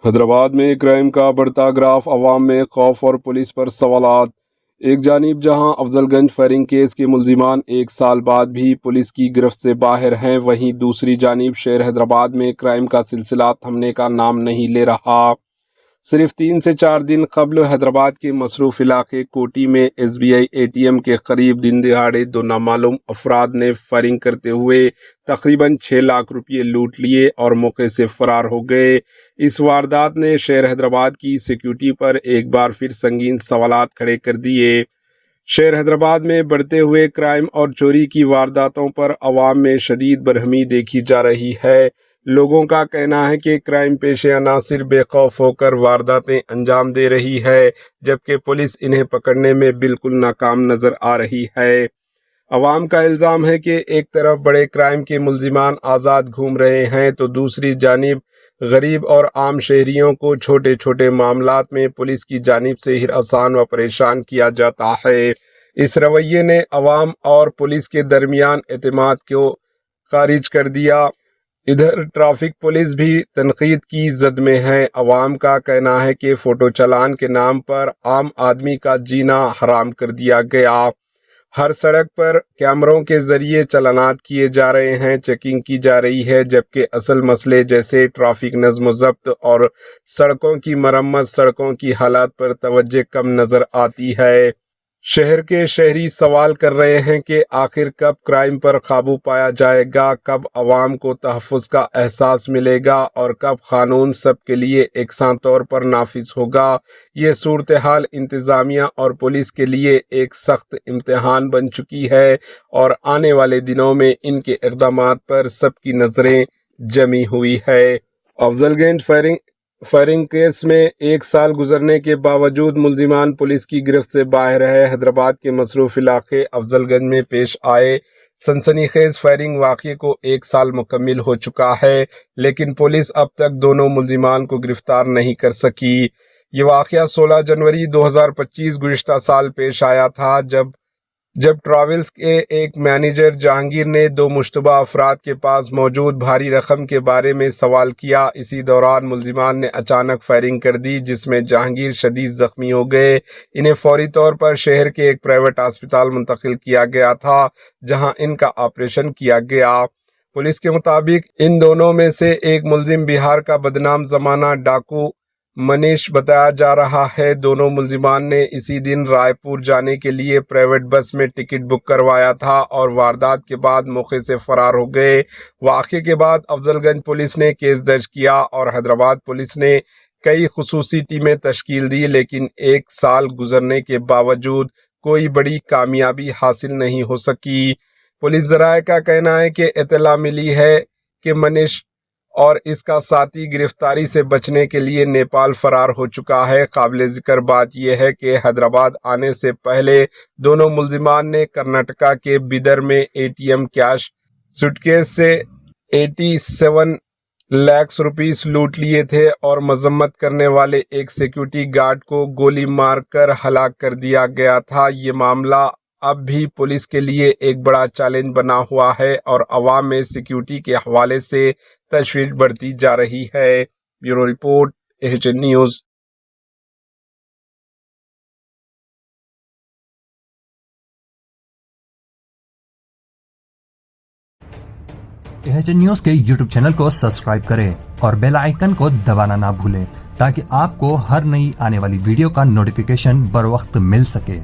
حیدرآباد میں کرائم کا بڑھتا گراف، عوام میں خوف اور پولیس پر سوالات۔ ایک جانب جہاں افضل گنج فائرنگ کیس کے ملزمان 1 سال بعد بھی پولیس کی گرفت سے باہر ہیں، وہیں دوسری جانب شہر حیدرآباد میں کرائم کا سلسلہ تھمنے کا نام نہیں لے رہا۔ صرف 3 سے 4 دن قبل حیدرآباد کے مصروف علاقے کوٹی میں SBI ATM کے قریب دن دہاڑے 2 نامعلوم افراد نے فائرنگ کرتے ہوئے تقریباً 6 لاکھ روپے لوٹ لیے اور موقع سے فرار ہو گئے۔ اس واردات نے شہر حیدرآباد کی سیکیورٹی پر ایک بار پھر سنگین سوالات کھڑے کر دیے۔ شہر حیدرآباد میں بڑھتے ہوئے کرائم اور چوری کی وارداتوں پر عوام میں شدید برہمی دیکھی جا رہی ہے۔ لوگوں کا کہنا ہے کہ کرائم پیش عناصر بے خوف ہو کر وارداتیں انجام دے رہی ہے، جبکہ پولیس انہیں پکڑنے میں بالکل ناکام نظر آ رہی ہے۔ عوام کا الزام ہے کہ ایک طرف بڑے کرائم کے ملزمان آزاد گھوم رہے ہیں تو دوسری جانب غریب اور عام شہریوں کو چھوٹے چھوٹے معاملات میں پولیس کی جانب سے ہراساں و پریشان کیا جاتا ہے۔ اس رویے نے عوام اور پولیس کے درمیان اعتماد کو خارج کر دیا۔ ادھر ٹریفک پولیس بھی تنقید کی زد میں ہے۔ عوام کا کہنا ہے کہ فوٹو چالان کے نام پر عام آدمی کا جینا حرام کر دیا گیا۔ ہر سڑک پر کیمروں کے ذریعے چالانات کیے جا رہے ہیں، چیکنگ کی جا رہی ہے، جبکہ اصل مسئلے جیسے ٹریفک نظم و ضبط اور سڑکوں کی مرمت، سڑکوں کی حالت پر توجہ کم نظر آتی ہے۔ شہر کے شہری سوال کر رہے ہیں کہ آخر کب کرائم پر قابو پایا جائے گا، کب عوام کو تحفظ کا احساس ملے گا اور کب قانون سب کے لیے یکساں طور پر نافذ ہوگا۔ یہ صورتحال انتظامیہ اور پولیس کے لیے ایک سخت امتحان بن چکی ہے اور آنے والے دنوں میں ان کے اقدامات پر سب کی نظریں جمی ہوئی ہے۔ افضل گنج فائرنگ کیس میں 1 سال گزرنے کے باوجود ملزمان پولیس کی گرفت سے باہر ہے۔ حیدرآباد کے مصروف علاقے افضل گنج میں پیش آئے سنسنی خیز فائرنگ واقعے کو 1 سال مکمل ہو چکا ہے، لیکن پولیس اب تک دونوں ملزمان کو گرفتار نہیں کر سکی۔ یہ واقعہ 16 جنوری 2025 گزشتہ سال پیش آیا تھا، جب ٹریولز کے ایک مینیجر جہانگیر نے 2 مشتبہ افراد کے پاس موجود بھاری رقم کے بارے میں سوال کیا۔ اسی دوران ملزمان نے اچانک فائرنگ کر دی، جس میں جہانگیر شدید زخمی ہو گئے۔ انہیں فوری طور پر شہر کے ایک پرائیویٹ ہسپتال منتقل کیا گیا تھا، جہاں ان کا آپریشن کیا گیا۔ پولیس کے مطابق ان دونوں میں سے ایک ملزم بہار کا بدنام زمانہ ڈاکو منیش بتایا جا رہا ہے۔ دونوں ملزمان نے اسی دن رائے پور جانے کے لیے پرائیویٹ بس میں ٹکٹ بک کروایا تھا اور واردات کے بعد موقع سے فرار ہو گئے۔ واقعے کے بعد افضل گنج پولیس نے کیس درج کیا اور حیدرآباد پولیس نے کئی خصوصی ٹیمیں تشکیل دی، لیکن 1 سال گزرنے کے باوجود کوئی بڑی کامیابی حاصل نہیں ہو سکی۔ پولیس ذرائع کا کہنا ہے کہ اطلاع ملی ہے کہ منیش اور اس کا ساتھی گرفتاری سے بچنے کے لیے نیپال فرار ہو چکا ہے۔ قابل ذکر بات یہ ہے کہ حیدرآباد آنے سے پہلے دونوں ملزمان نے کرناٹکا کے بیدر میں ATM کیش سوٹکیس سے 87 لاکھ روپیز لوٹ لیے تھے اور مذمت کرنے والے ایک سیکیورٹی گارڈ کو گولی مار کر ہلاک کر دیا گیا تھا۔ یہ معاملہ اب بھی پولیس کے لیے ایک بڑا چیلنج بنا ہوا ہے اور عوام میں سیکیورٹی کے حوالے سے تشویش بڑھتی جا رہی ہے۔ Bureau report AHN news. AHN news کے YouTube چینل کو سبسکرائب کریں اور بیل آئیکن کو دبانا نہ بھولیں تاکہ آپ کو ہر نئی آنے والی ویڈیو کا نوٹیفیکیشن بر وقت مل سکے۔